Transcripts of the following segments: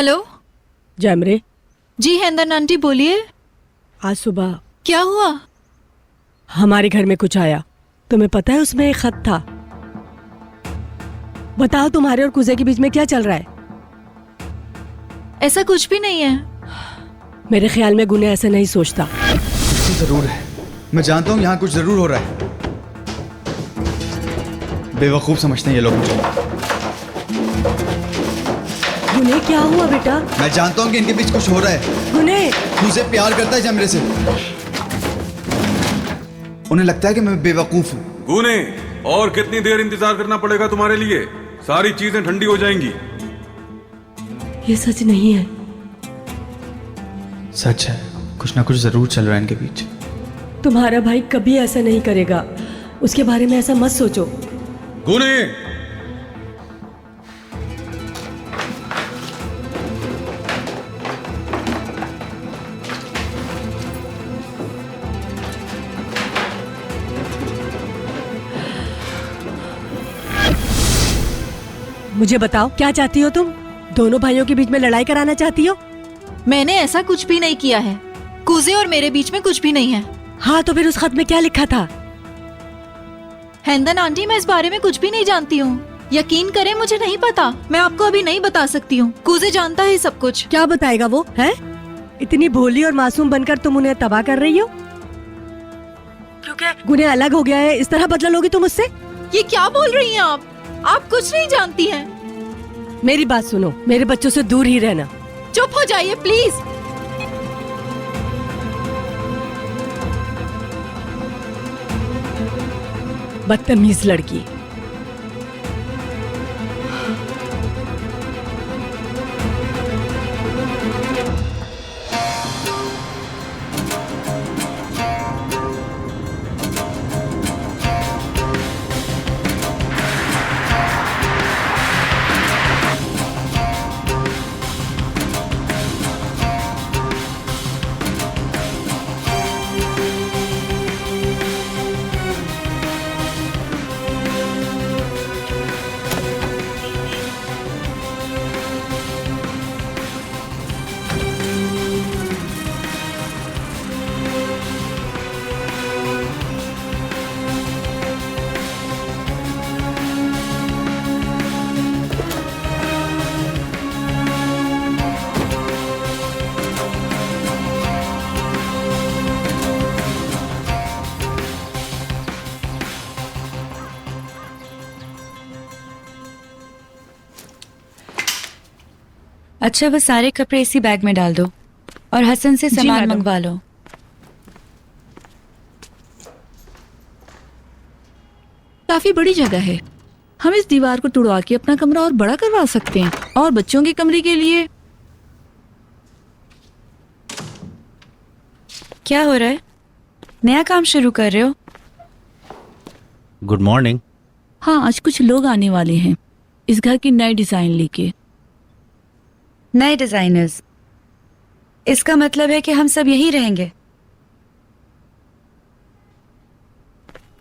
Hello. जैमरे। जी हेंदन aunty बोलिए। आज सुबह क्या हुआ? हमारे घर में कुछ आया। तुम्हें पता है उसमें एक खत था। बताओ तुम्हारे और कुजे के बीच में क्या चल रहा है? ऐसा कुछ भी नहीं है। मेरे ख्याल में गुने ऐसा नहीं सोचता। तो जरूर है, मैं जानता हूँ यहाँ कुछ जरूर हो रहा है। बेवकूफ समझते हैं ये लोग मुझे। गुने क्या हुआ बेटा? मैं जानता हूँ कि इनके बीच कुछ हो रहा है। गुने मुझसे प्यार करता है जमरे से। उन्हें लगता है कि मैं बेवकूफ हूँ। गुने, और कितनी देर इंतजार करना पड़ेगा तुम्हारे लिए? सारी चीजें ठंडी हो जाएंगी। ये सच नहीं है। सच है, कुछ ना कुछ जरूर चल रहा है इनके बीच। तुम्हारा भाई कभी ऐसा नहीं करेगा। उसके बारे में ऐसा मत सोचो। गुने, मुझे बताओ क्या चाहती हो तुम? दोनों भाइयों के बीच में लड़ाई कराना चाहती हो? मैंने ऐसा कुछ भी नहीं किया है। कुजे और मेरे बीच में कुछ भी नहीं है। हाँ तो फिर उस खत में क्या लिखा था? हेंदन आंटी मैं इस बारे में कुछ भी नहीं जानती हूँ। यकीन करें मुझे नहीं पता। मैं आपको अभी नहीं बता सकती हूँ। कुजे जानता है सब कुछ। क्या बताएगा वो? है इतनी भोली और मासूम बनकर तुम उन्हें तबाह कर रही हो? क्योंकि गुने अलग हो गया है इस तरह बदला लोगी तुम उससे? ये क्या बोल रही हैं आप? आप कुछ नहीं जानती हैं। मेरी बात सुनो, मेरे बच्चों से दूर ही रहना। चुप हो जाइए प्लीज। बदतमीज लड़की। अच्छा वो सारे कपड़े इसी बैग में डाल दो और हसन से सामान मंगवा लो। काफी बड़ी जगह है। हम इस दीवार को तुड़वा के अपना कमरा और बड़ा करवा सकते हैं। और बच्चों के कमरे के लिए क्या हो रहा है? नया काम शुरू कर रहे हो? Good morning. हाँ आज कुछ लोग आने वाले हैं इस घर की नई डिजाइन लेके। नए डिजाइनर्स? इसका मतलब है कि हम सब यहीं रहेंगे।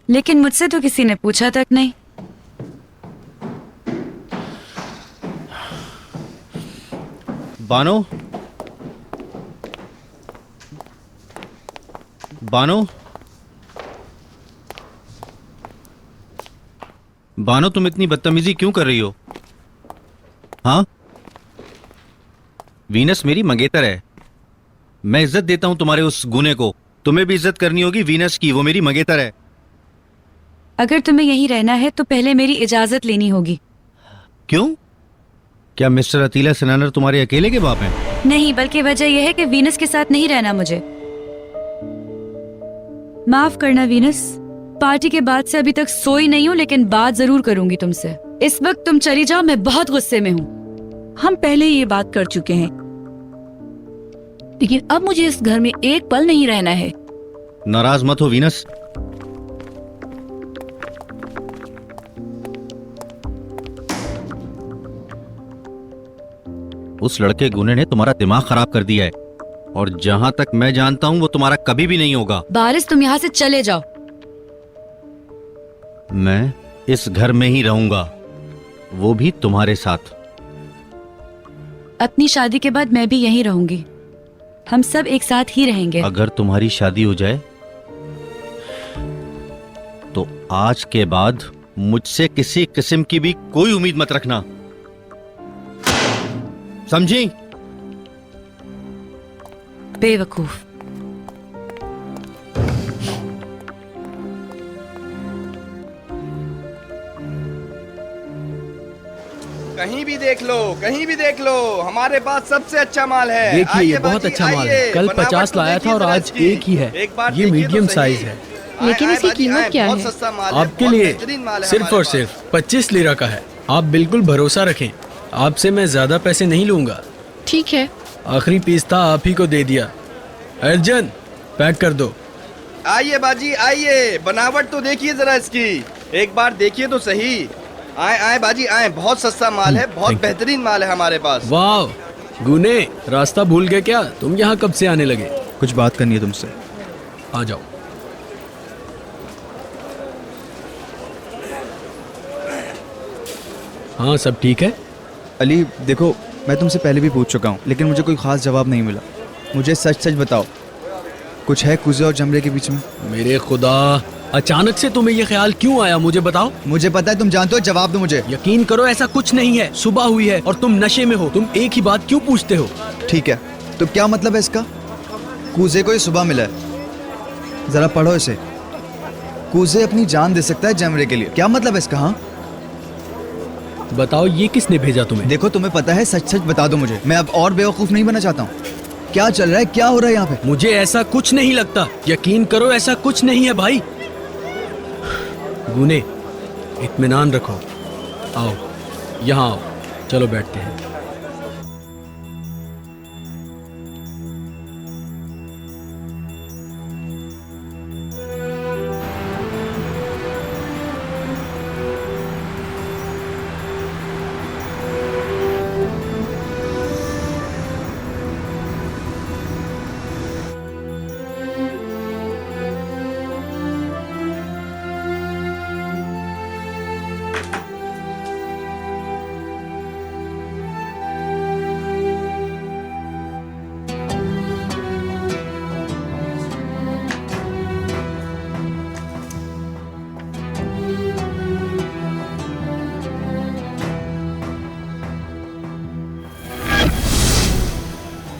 लेकिन मुझसे तो किसी ने पूछा तक नहीं। बानो, बानो, बानो तुम इतनी बदतमीजी क्यों कर रही हो? हाँ, वीनस मेरी मंगेतर है। मैं इज्जत देता हूं तुम्हारे उस गुने को। तुम्हें भी इज्जत करनी होगी वीनस की। वो मेरी मंगेतर है। अगर तुम्हें यहीं रहना है तो पहले मेरी इजाजत लेनी होगी। क्यों? क्या मिस्टर अतीला सिनानर तुम्हारे अकेले के बाप हैं? नहीं, बल्कि वजह यह है कि वीनस के साथ नहीं रहना मुझे। माफ करना वीनस, पार्टी के बाद से अभी तक सोई नहीं हूँ, लेकिन बात जरूर करूंगी तुमसे। इस वक्त तुम चली जाओ, मैं बहुत गुस्से में हूँ। हम पहले ही ये बात कर चुके हैं, लेकिन अब मुझे इस घर में एक पल नहीं रहना है। नाराज मत हो वीनस। उस लड़के गुने ने तुम्हारा दिमाग खराब कर दिया है और जहां तक मैं जानता हूं वो तुम्हारा कभी भी नहीं होगा। बारिश तुम यहाँ से चले जाओ। मैं इस घर में ही रहूंगा, वो भी तुम्हारे साथ। अपनी शादी के बाद मैं भी यहीं रहूंगी। हम सब एक साथ ही रहेंगे। अगर तुम्हारी शादी हो जाए तो आज के बाद मुझसे किसी किस्म की भी कोई उम्मीद मत रखना, समझी? बेवकूफ। कहीं भी देख लो, कहीं भी देख लो, हमारे पास सबसे अच्छा माल है। देखिए ये आइए बहुत बाजी, अच्छा माल है। आइए। कल बनावट 50 तो लाया देखिए था और जरा आज इसकी। एक ही है। एक बार ये देखिए मीडियम तो साइज सही। है। लेकिन आए, इसकी बाजी, कीमत आए, क्या बहुत है? सस्ता माल है, आपके बहुत लिए बेहतरीन माल है सिर्फ हमारे और पास। सिर्फ 25 लीरा का है। आप बिल्कुल भरोसा रखें, आपसे मैं ज्यादा पैसे नहीं लूंगा। ठीक है। आखिरी पीस था, आप ही को दे दिया। अर्जन पैक कर दो। आइए बाजी, आइए, बनावट तो देखिए जरा इसकी, एक बार देखिए तो सही। आए आए बाजी आए, बहुत सस्ता माल है, बहुत thank you। बेहतरीन माल है हमारे पास। वाह गुने, रास्ता भूल गए क्या? तुम यहाँ कब से आने लगे? कुछ बात करनी है तुमसे। आ जाओ। हाँ सब ठीक है। अली देखो, मैं तुमसे पहले भी पूछ चुका हूँ लेकिन मुझे कोई खास जवाब नहीं मिला। मुझे सच सच बताओ, कुछ है कुजे और जमरे के बीच में? मेरे खुदा, अचानक से तुम्हें ये ख्याल क्यों आया? मुझे बताओ। मुझे पता है, तुम जानते हो, जवाब दो मुझे। यकीन करो ऐसा कुछ नहीं है। सुबह हुई है और तुम नशे में हो। तुम एक ही बात क्यों पूछते हो? ठीक है, तो क्या मतलब है इसका? कूजे को ये सुबह मिला है, जरा पढ़ो इसे। कूजे अपनी जान दे सकता है जमरे के लिए, क्या मतलब है इसका? हाँ बताओ ये किसने भेजा तुम्हें? देखो, तुम्हें पता है, सच सच बता दो मुझे। मैं अब और बेवकूफ नहीं बनना चाहता हूँ। क्या चल रहा है, क्या हो रहा है यहाँ पे? मुझे ऐसा कुछ नहीं लगता। यकीन करो ऐसा कुछ नहीं है भाई। गुने, इत्मीनान रखो। आओ यहाँ आओ, चलो बैठते हैं।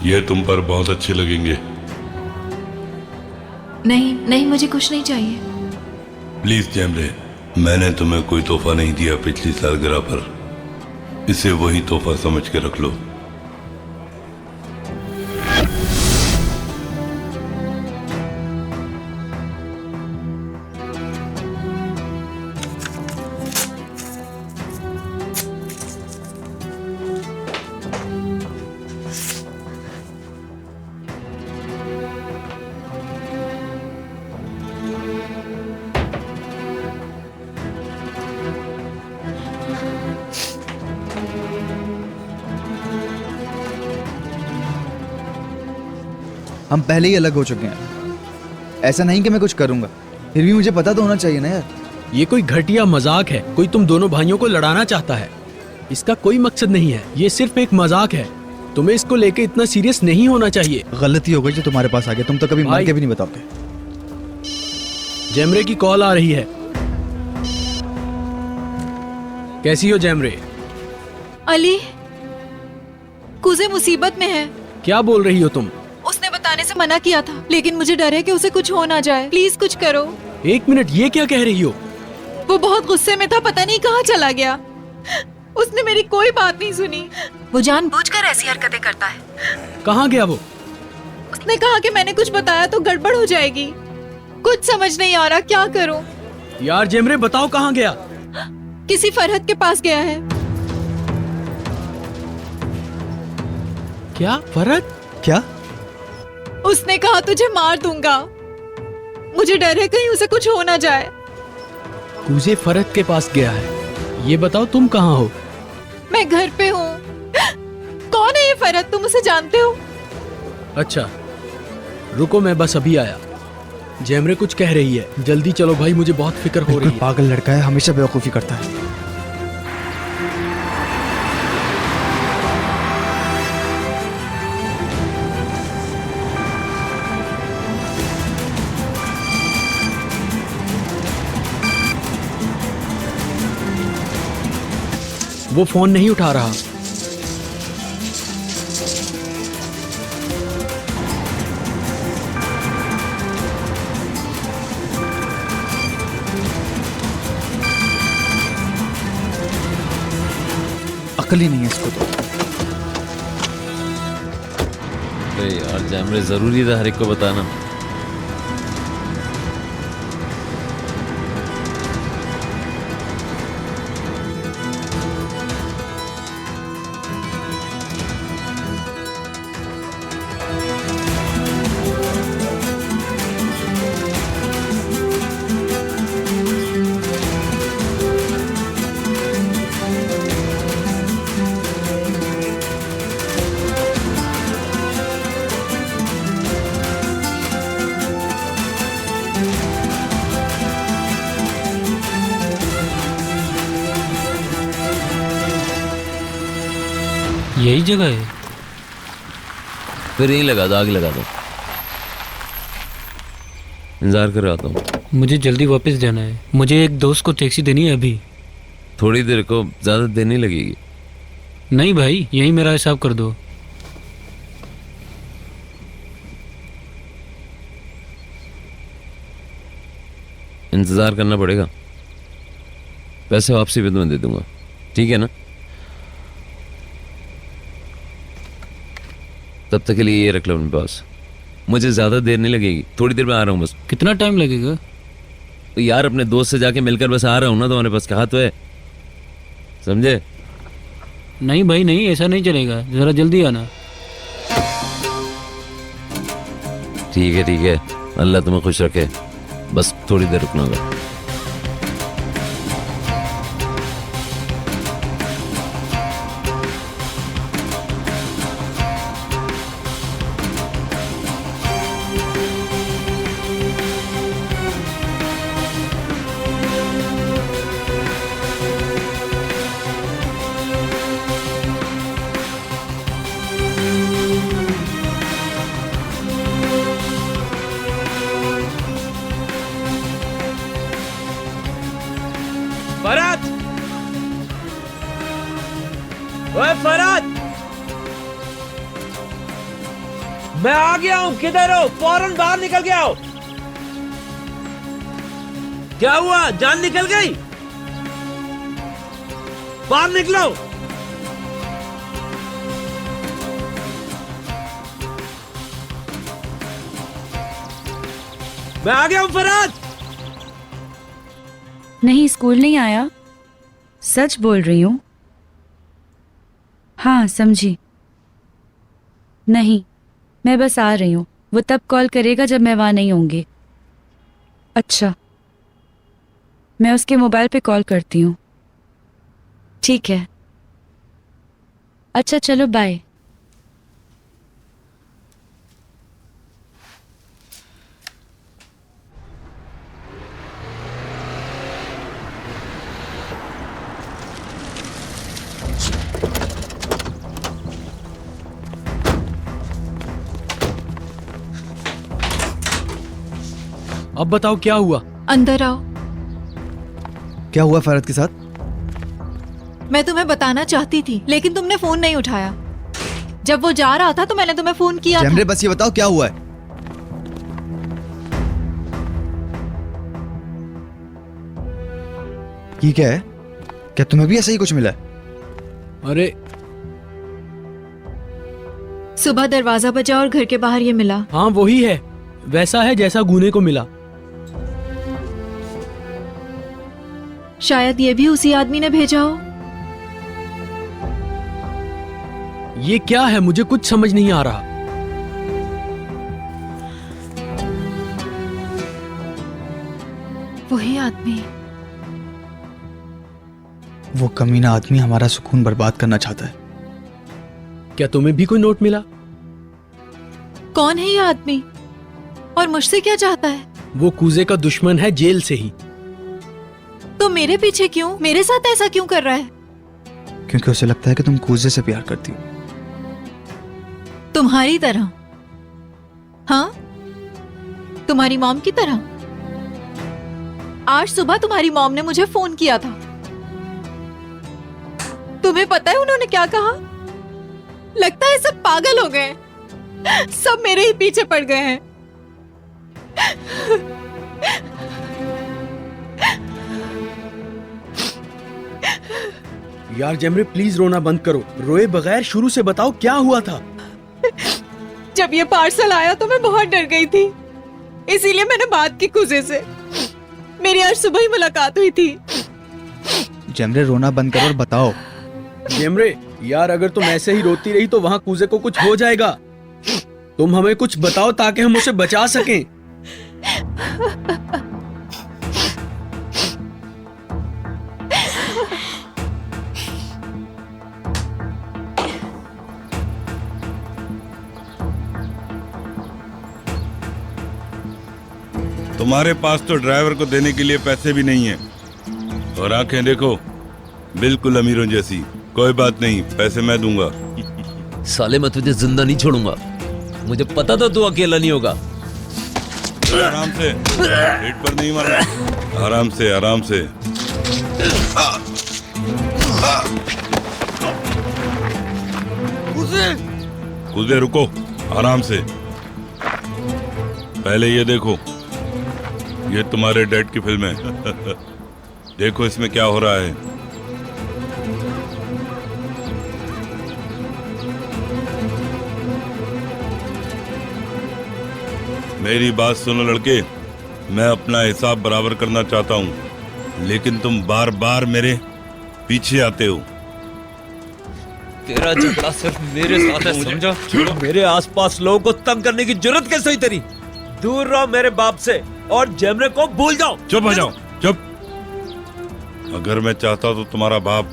ये तुम पर बहुत अच्छे लगेंगे। नहीं नहीं, मुझे कुछ नहीं चाहिए। प्लीज जैमरे, मैंने तुम्हें कोई तोहफा नहीं दिया पिछली सालगिरह पर, इसे वही तोहफा समझ के रख लो। हम पहले ही अलग हो चुके हैं। ऐसा नहीं कि मैं कुछ करूंगा, फिर भी मुझे पता तो होना चाहिए ना यार। ये कोई घटिया मजाक है। कोई तुम दोनों भाइयों को लड़ाना चाहता है। इसका कोई मकसद नहीं है। ये सिर्फ एक मजाक है। तुम्हें इसको लेके इतना सीरियस नहीं होना चाहिए। गलती हो गई जो तुम्हारे पास आ गया। तुम तो कभी मान के भी नहीं बताओगे। जैमरे की कॉल आ रही है। कैसी हो जैमरे? अली, कुजे मुसीबत में है। क्या बोल रही हो तुम? उसने बताने से मना किया था, लेकिन मुझे डर है कि उसे कुछ हो ना जाए। प्लीज कुछ करो। एक मिनट, ये क्या कह रही हो? वो बहुत गुस्से में था, पता नहीं कहाँ चला गया। उसने मेरी कोई बात नहीं सुनी। वो जानबूझकर ऐसी हरकतें करता है। कहाँ गया वो? उसने कहा कि मैंने कुछ बताया तो गड़बड़ हो जाएगी। कुछ समझ नहीं आ रहा, क्या करूं? यार जैमरे बताओ कहाँ गया? किसी फरहत के पास गया है। क्या फरहत? क्या? उसने कहा तुझे मार दूंगा। मुझे डर है कहीं उसे कुछ हो ना जाए। कूजे फरहत के पास गया है। ये बताओ तुम कहाँ हो? मैं घर पे हूँ। कौन है ये फरहत, तुम उसे जानते हो? अच्छा रुको, मैं बस अभी आया। जैमरे कुछ कह रही है। जल्दी चलो भाई, मुझे बहुत फिक्र हो रही है। पागल लड़का है, हमेशा बेवकूफी करता है। वो फोन नहीं उठा रहा। अकल ही नहीं है इसको तो। अरे यार जैमरे, जरूरी था हर एक को बताना। यही जगह है। फिर यहीं लगा दो, आगे लगा दो। इंतजार कर रहा हूँ। मुझे जल्दी वापस जाना है। मुझे एक दोस्त को टैक्सी देनी है अभी। थोड़ी देर को, ज्यादा देर नहीं लगेगी। नहीं भाई, यही मेरा हिसाब कर दो। इंतजार करना पड़ेगा। पैसे वापसी भी तुम्हें दे दूंगा, ठीक है ना? तब तक के लिए ये रख लो अपने पास। मुझे ज्यादा देर नहीं लगेगी, थोड़ी देर में आ रहा हूँ बस। कितना टाइम लगेगा? तो यार अपने दोस्त से जाके मिलकर बस आ रहा हूँ ना, तुम्हारे पास कहा तो है, समझे? नहीं भाई नहीं, ऐसा नहीं चलेगा, जरा जल्दी आना। ठीक है ठीक है, अल्लाह तुम्हें खुश रखे, बस थोड़ी देर रुकना होगा। फरहत, ओए फरहत, मैं आ गया हूं। किधर हो? फौरन बाहर निकल के आओ। क्या हुआ? जान निकल गई? बाहर निकलो। मैं आ गया हूं फरहत। नहीं, स्कूल नहीं आया, सच बोल रही हूँ। हाँ समझी। नहीं, मैं बस आ रही हूँ। वो तब कॉल करेगा जब मैं वहाँ नहीं होंगी। अच्छा, मैं उसके मोबाइल पे कॉल करती हूँ। ठीक है, अच्छा चलो बाय। अब बताओ क्या हुआ? अंदर आओ। क्या हुआ फरहत के साथ? मैं तुम्हें बताना चाहती थी लेकिन तुमने फोन नहीं उठाया। जब वो जा रहा था तो मैंने तुम्हें फोन किया जैमरे था। बस ये बताओ क्या हुआ है? ये क्या है? क्या तुम्हें भी ऐसा ही कुछ मिला है? अरे सुबह दरवाजा बजा और घर के बाहर ये मिला। हाँ वही है, वैसा है जैसा गूने को मिला। शायद ये भी उसी आदमी ने भेजा हो। ये क्या है? मुझे कुछ समझ नहीं आ रहा। वही आदमी। वो कमीना आदमी हमारा सुकून बर्बाद करना चाहता है। क्या तुम्हें भी कोई नोट मिला? कौन है ये आदमी और मुझसे क्या चाहता है? वो कूजे का दुश्मन है, जेल से ही। तो मेरे पीछे क्यों? मेरे साथ ऐसा क्यों कर रहा है? क्योंकि उसे लगता है कि तुम कूजे से प्यार करती हो। तुम्हारी तरह? हाँ, तुम्हारी मॉम की तरह। आज सुबह तुम्हारी मॉम ने मुझे फोन किया था। तुम्हें पता है उन्होंने क्या कहा? लगता है सब पागल हो गए, सब मेरे ही पीछे पड़ गए हैं। यार जेमरे प्लीज रोना बंद करो, रोए बगैर शुरू से बताओ क्या हुआ था। जब ये पार्सल आया तो मैं बहुत डर गई थी, इसीलिए मैंने बात की कुजे से। मेरी आज सुबह ही मुलाकात हुई थी। जेमरे रोना बंद करो और बताओ। जेमरे यार अगर तुम ऐसे ही रोती रही तो वहाँ कूजे को कुछ हो जाएगा। तुम हमें कुछ बताओ ताकि हम उसे बचा सकें। तुम्हारे पास तो ड्राइवर को देने के लिए पैसे भी नहीं है, और आंखें देखो बिल्कुल अमीरों जैसी। कोई बात नहीं, पैसे मैं दूंगा। साले मैं तुझे जिंदा नहीं छोड़ूंगा, मुझे पता था तू अकेला नहीं होगा। आराम से, पेट पर नहीं मारना, आराम से आराम से। कूदे रुको, आराम से। पहले ये देखो, ये तुम्हारे डैड की फिल्म है। देखो इसमें क्या हो रहा है। मेरी बात सुनो लड़के, मैं अपना हिसाब बराबर करना चाहता हूँ, लेकिन तुम बार बार मेरे पीछे आते हो। तेरा झगड़ा सिर्फ मेरे साथ है, समझा? मेरे आसपास लोगों को तंग करने की जरूरत कैसे हुई तेरी? दूर रहो मेरे बाप से और जेमरे को भूल जाओ। चुप हो जाओ, चुप। अगर मैं चाहता तो तुम्हारा बाप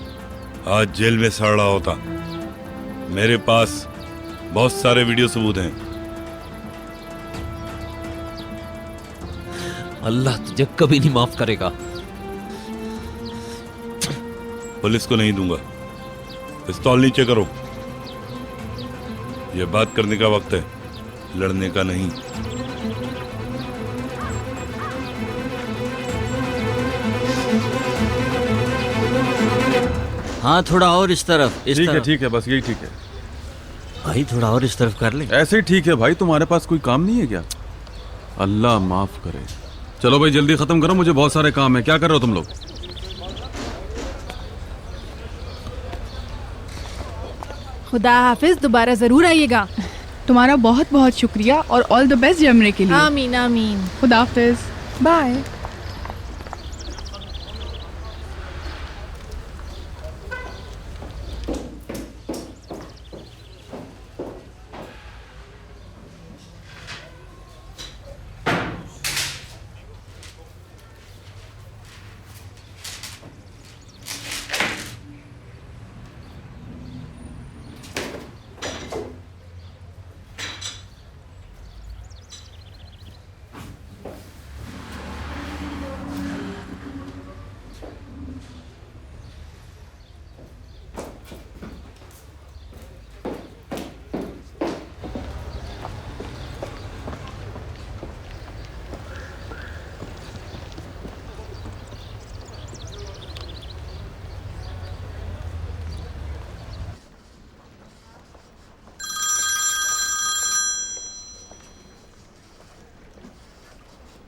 आज जेल में सड़ रहा होता। मेरे पास बहुत सारे वीडियो सबूत हैं। अल्लाह तुझे कभी नहीं माफ करेगा। पुलिस को नहीं दूंगा। पिस्तौल नीचे करो। यह बात करने का वक्त है, लड़ने का नहीं। हाँ थोड़ा और इस तरफ, इस ठीक है तरफ। ठीक है, बस यही ठीक है भाई, थोड़ा और इस तरफ कर ले। ऐसे ही ठीक है भाई। तुम्हारे पास कोई काम नहीं है क्या? अल्लाह माफ करे। चलो भाई जल्दी खत्म करो, मुझे बहुत सारे काम है। क्या कर रहे हो तुम लोग? खुदा हाफिज, दोबारा जरूर आइएगा। तुम्हारा बहुत बहुत शुक्रिया और ऑल द बेस्ट जेमरे के लिए। आमीन आमीन। खुदा हाफिज, bye.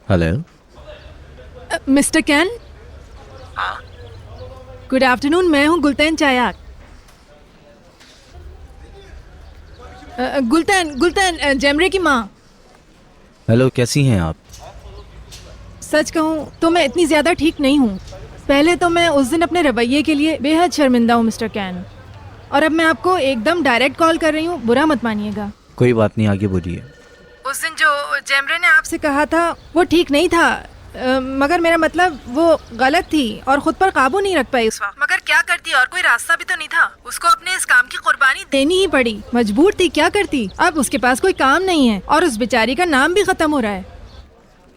Hello mister Kane, good afternoon. मैं हूँ गुलतैन चायाक। गुलतैन जेमरे की माँ। हेलो, कैसी हैं आप? सच कहूँ तो मैं इतनी ज्यादा ठीक नहीं हूँ। पहले तो मैं उस दिन अपने रवैये के लिए बेहद शर्मिंदा हूँ मिस्टर कैन, और अब मैं आपको एकदम डायरेक्ट कॉल कर रही हूँ, बुरा मत मानिएगा। कोई बात नहीं, आगे बोलिए। उस दिन जो जेमरे ने आपसे कहा था वो ठीक नहीं था, मगर मेरा मतलब वो गलत थी और खुद पर काबू नहीं रख पाई उस वक्त। मगर क्या करती, और कोई रास्ता भी तो नहीं था। उसको अपने इस काम की कुर्बानी देनी ही पड़ी, मजबूर थी। क्या करती, अब उसके पास कोई काम नहीं है और उस बेचारी का नाम भी खत्म हो रहा है।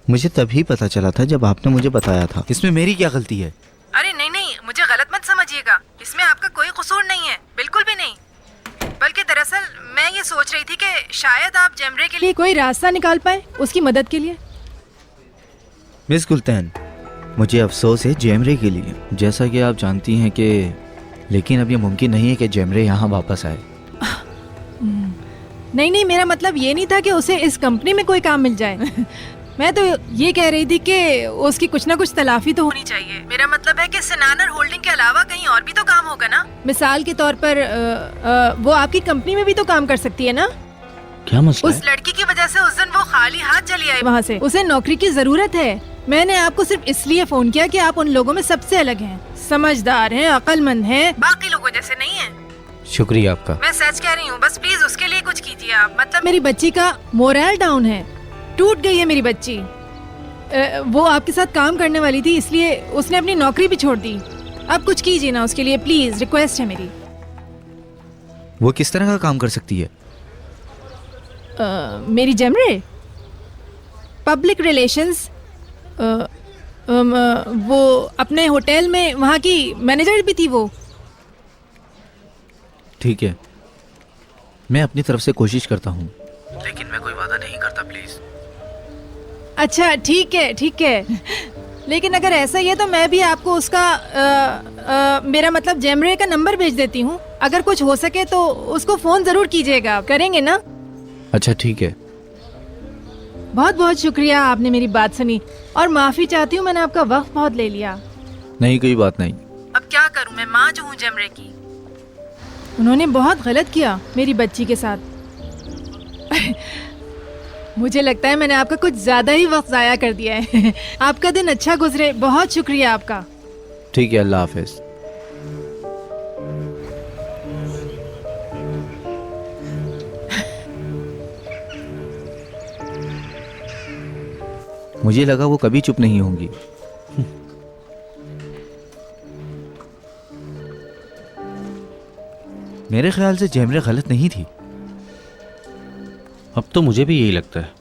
मुझे तभी पता चला था जब आपने मुझे बताया था। इसमें मेरी क्या गलती है? अरे नहीं नहीं, मुझे गलत मत समझिएगा, इसमें आपका कोई कसूर नहीं है, बिल्कुल भी नहीं। बल्कि दरअसल मैं ये सोच रही थी कि शायद आप जेमरे के लिए कोई रास्ता निकाल पाए, उसकी मदद के लिए। मिस गुलतैन, मुझे अफसोस है जेमरे के लिए। जैसा कि आप जानती हैं कि लेकिन अब ये मुमकिन नहीं है कि जेमरे यहाँ वापस आए। नहीं नहीं, मेरा मतलब ये नहीं था कि उसे इस कंपनी में कोई काम मिल जाए। मैं तो ये कह रही थी कि उसकी कुछ ना कुछ तलाफी तो होनी चाहिए। मेरा मतलब है कि सनानर होल्डिंग के अलावा कहीं और भी तो काम होगा ना। मिसाल के तौर पर वो आपकी कंपनी में भी तो काम कर सकती है ना। क्या मसला उस लड़की की वजह से उस दिन वो खाली हाथ चली आई वहाँ से। उसे नौकरी की जरूरत है। मैंने आपको सिर्फ इसलिए फोन किया कि आप उन लोगों में सबसे अलग हैं, समझदार हैं, अक्लमंद हैं, बाकी लोगों जैसे नहीं हैं। शुक्रिया आपका। मैं सच कह रही हूँ, बस प्लीज उसके लिए कुछ कीजिए आप। मतलब मेरी बच्ची का मोरल डाउन है, टूट गई है मेरी बच्ची। वो आपके साथ काम करने वाली थी, इसलिए उसने अपनी नौकरी भी छोड़ दी। आप कुछ कीजिए ना उसके लिए, प्लीज, रिक्वेस्ट है मेरी। वो किस तरह का काम कर सकती है? मेरी जेमरे पब्लिक रिलेशंस, वो अपने होटल में वहाँ की मैनेजर भी थी वो। ठीक है, मैं अपनी तरफ से कोशिश करता हूँ, लेकिन मैं कोई वादा नहीं करता, प्लीज। अच्छा ठीक है, ठीक है। लेकिन अगर ऐसा ही है तो मैं भी आपको उसका मेरा मतलब जेमरे का नंबर भेज देती हूँ। अगर कुछ हो सके तो उसको फोन जरूर कीजिएगा, करेंगे ना? अच्छा ठीक है। बहुत बहुत शुक्रिया, आपने मेरी बात सुनी। और माफी चाहती हूँ, मैंने आपका वक्त बहुत ले लिया। नहीं, कोई बात नहीं। अब क्या करूँ, मैं माँ जो हूँ जेमरे की। उन्होंने बहुत गलत किया मेरी बच्ची के साथ। मुझे लगता है मैंने आपका कुछ ज्यादा ही वक्त जाया कर दिया है। आपका दिन अच्छा गुजरे, बहुत शुक्रिया आपका। ठीक है, अल्लाह हाफिज। मुझे लगा वो कभी चुप नहीं होंगी। मेरे ख्याल से जेमरे गलत नहीं थी। अब तो मुझे भी यही लगता है।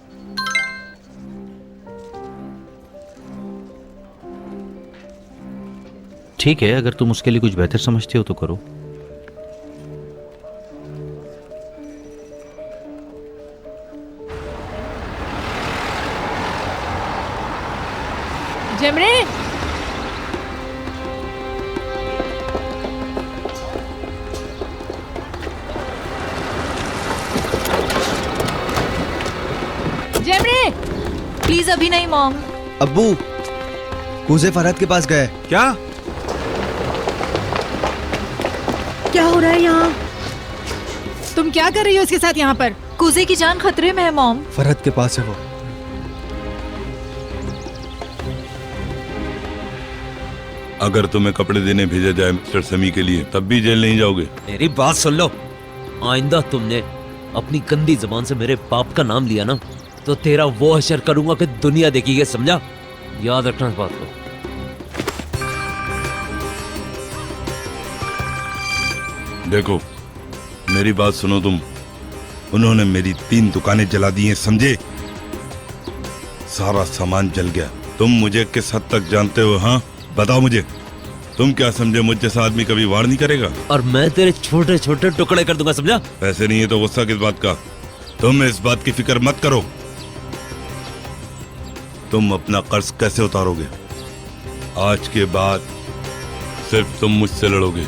ठीक है, अगर तुम उसके लिए कुछ बेहतर समझते हो तो करो। जेमरे, जेमरे, प्लीज अभी नहीं मॉम। अब्बू, कूजे फरहत के पास गए। क्या? क्या हो रहा है यहाँ? तुम क्या कर रही हो उसके साथ यहाँ पर? कुजे की जान खतरे में है मॉम। फरहत के पास है वो। अगर तुम्हें कपड़े देने भेजा जाए मिस्टर समी के लिए, तब भी जेल नहीं जाओगे। मेरी बात सुन लो, आइंदा तुमने अपनी गंदी जबान से मेरे बाप का नाम लिया ना, तो तेरा वो हशर करूंगा कि दुनिया देखिए, समझा? याद रखना इस बात को। देखो, मेरी बात सुनो तुम। उन्होंने मेरी 3 दुकानें जला दी हैं, समझे? सारा सामान जल गया। तुम मुझे किस हद तक जानते हो? हाँ बताओ मुझे। तुम क्या समझे मुझ जैसा आदमी कभी वार नहीं करेगा? और मैं तेरे छोटे छोटे टुकड़े कर दूंगा, समझा? ऐसे नहीं है तो गुस्सा किस बात का? तुम इस बात की फिक्र मत करो। तुम अपना कर्ज कैसे उतारोगे? आज के बाद सिर्फ तुम मुझसे लड़ोगे।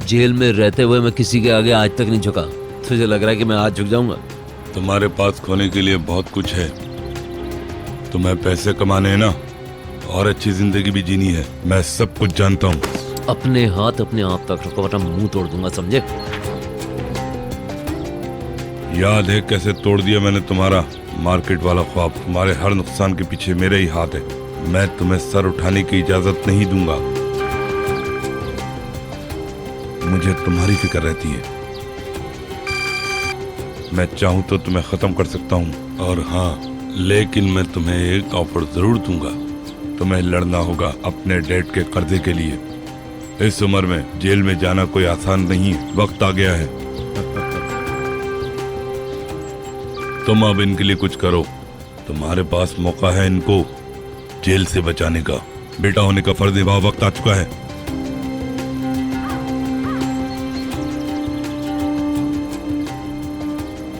जेल में रहते हुए मैं किसी के आगे आज तक नहीं झुका। तुझे लग रहा है कि मैं आज झुक जाऊंगा? तुम्हारे पास खोने के लिए बहुत कुछ है। तुम्हें पैसे कमाने हैं ना, और अच्छी जिंदगी भी जीनी है। मैं सब कुछ जानता हूँ। अपने हाथ अपने आप तक रखो वरना मुंह तोड़ दूंगा, समझे? याद है कैसे तोड़ दिया मैंने तुम्हारा मार्केट वाला ख्वाब? तुम्हारे हर नुकसान के पीछे मेरा ही हाथ है। मैं तुम्हें सर उठाने की इजाजत नहीं दूंगा। मुझे तुम्हारी फिक्र रहती है। मैं चाहूं तो तुम्हें खत्म कर सकता हूं, और हाँ, लेकिन मैं तुम्हें एक ऑफर जरूर दूंगा। तुम्हें लड़ना होगा अपने डैड के कर्जे के लिए। इस उम्र में जेल में जाना कोई आसान नहीं, वक्त आ गया है। तुम अब इनके लिए कुछ करो। तुम्हारे पास मौका है इनको जेल से बचाने का। बेटा होने का फर्ज निभा, वक्त आ चुका है।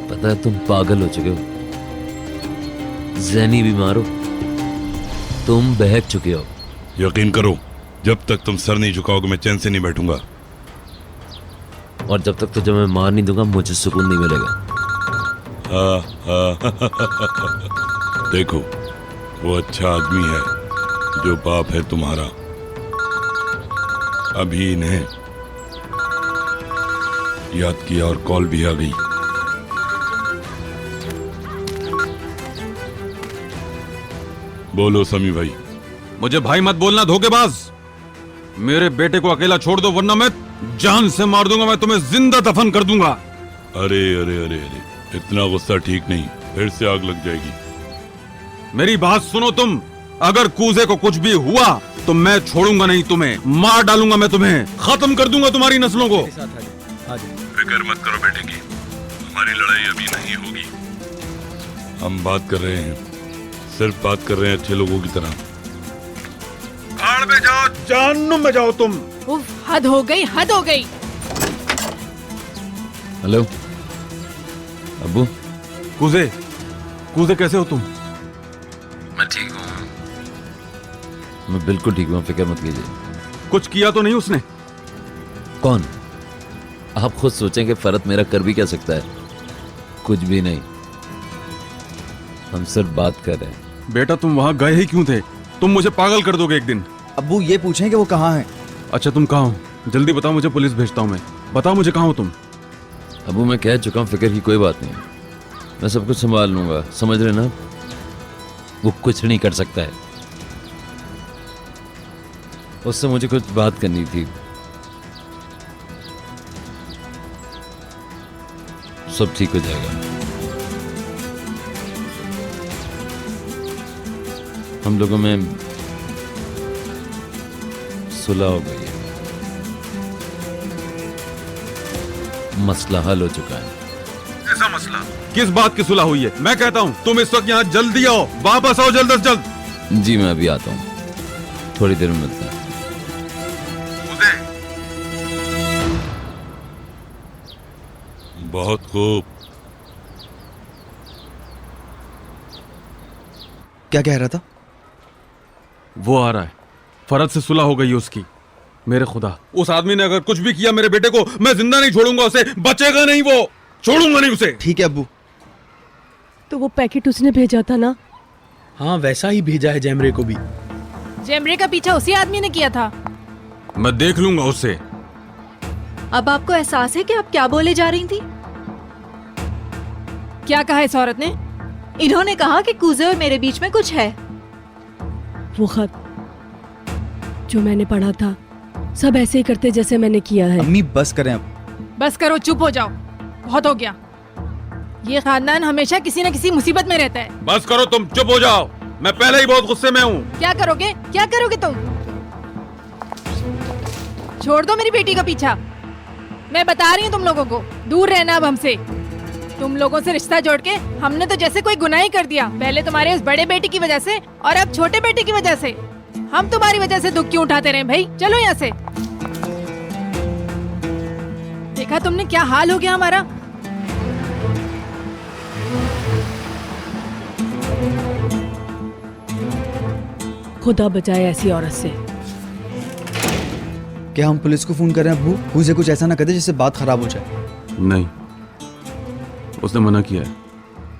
पता है तुम पागल हो चुके हो, ज़हनी बीमार हो, तुम बहक चुके हो। यकीन करो, जब तक तुम सर नहीं झुकाओगे मैं चैन से नहीं बैठूंगा। और जब तक तुझे मैं मार नहीं दूंगा मुझे सुकून नहीं मिलेगा। हाँ हाँ देखो, वो अच्छा आदमी है जो बाप है तुम्हारा। अभी इन्हें याद किया और कॉल भी आ गई। बोलो समी भाई। मुझे भाई मत बोलना धोखेबाज। मेरे बेटे को अकेला छोड़ दो वरना मैं जान से मार दूंगा। मैं तुम्हें जिंदा दफन कर दूंगा। अरे अरे अरे अरे, इतना गुस्सा ठीक नहीं, फिर से आग लग जाएगी। मेरी बात सुनो तुम। अगर कूजे को कुछ भी हुआ तो मैं छोड़ूंगा नहीं तुम्हें। मार डालूंगा मैं तुम्हें, खत्म कर दूंगा तुम्हारी नस्लों को। फिक्र मत करो बेटे की, हमारी लड़ाई अभी नहीं होगी। हम बात कर रहे हैं, सिर्फ बात कर रहे हैं अच्छे लोगों की तरह। भाड़ में जाओ, जहन्नुम में जाओ तुम। उफ, हद हो गई, हद हो गई। हेलो अब्बू। कूजे, कूजे कैसे हो तुम? मैं ठीक हूँ, मैं बिल्कुल ठीक हूँ, फिक्र मत कीजिए। कुछ किया तो नहीं उसने? कौन? आप खुद सोचें कि फरत मेरा कर भी क्या सकता है। कुछ भी नहीं, हम सिर्फ बात कर रहे हैं। बेटा तुम वहां गए ही क्यों थे? तुम मुझे पागल कर दोगे एक दिन। अब्बू ये पूछें कि वो कहाँ है। अच्छा तुम कहाँ हो? जल्दी बताओ, मुझे पुलिस भेजता हूँ मैं। बताओ मुझे कहाँ हो तुम। अबू मैं कह चुका हूँ, फिक्र की कोई बात नहीं, मैं सब कुछ संभाल लूंगा, समझ रहे ना। वो कुछ नहीं कर सकता है। उससे मुझे कुछ बात करनी थी। सब ठीक हो जाएगा। हम लोगों में सुलह हो गई है, मसला हल हो चुका है। ऐसा मसला? किस बात की सुलह हुई है? मैं कहता हूँ तुम इस वक्त यहाँ जल्दी आओ, वापस आओ जल्द से जल्द। जी मैं अभी आता हूँ, थोड़ी देर में मिलते हैं। बहुत खूब। क्या कह रहा था? वो आ रहा है, फरत से सुलह हो गई है उसकी। मेरे खुदा, उस आदमी ने अगर कुछ भी किया मेरे बेटे को, मैं जिंदा नहीं छोड़ूंगा उसे। बचेगा नहीं वो, छोड़ूंगा नहीं उसे। ठीक है अब्बू। तो वो पैकेट उसने भेजा था ना? हाँ वैसा ही भेजा है जैमरे को भी। जेमरे का पीछा उसी आदमी ने किया था। मैं देख लूंगा उससे। अब आपको एहसास है कि आप क्या बोले जा रही थी? क्या कहा इस औरत ने? इन्होंने कहा कि कूजे और मेरे बीच में कुछ है। वो खत जो मैंने पढ़ा था, सब ऐसे ही करते जैसे मैंने किया है। अम्मी बस करें अब। बस करो, चुप हो जाओ, बहुत हो गया। ये खानदान हमेशा किसी न किसी मुसीबत में रहता है। बस करो तुम, चुप हो जाओ। मैं पहले ही बहुत गुस्से में हूँ। क्या करोगे, क्या करोगे तुम? छोड़ दो मेरी बेटी का पीछा। मैं बता रही हूँ तुम लोगों को, दूर रहना अब हमसे। तुम लोगों से रिश्ता जोड़ के हमने तो जैसे कोई गुनाह ही कर दिया। पहले तुम्हारे उस बड़े बेटे की वजह से और अब छोटे बेटे की वजह से। हम तुम्हारी वजह से दुख क्यों उठाते रहे भाई? चलो यहाँ से। देखा तुमने क्या हाल हो गया हमारा। खुदा बचाए ऐसी औरत से। क्या हम पुलिस को फोन करें अब्बू? कूजे कुछ ऐसा ना कर दे जिससे बात खराब हो जाए। नहीं, उसने मना किया है।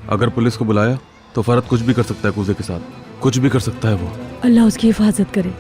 अगर पुलिस को बुलाया तो फरत कुछ भी कर सकता है कूजे के साथ, कुछ भी कर सकता है वो। अल्लाह उसकी हिफाजत करे।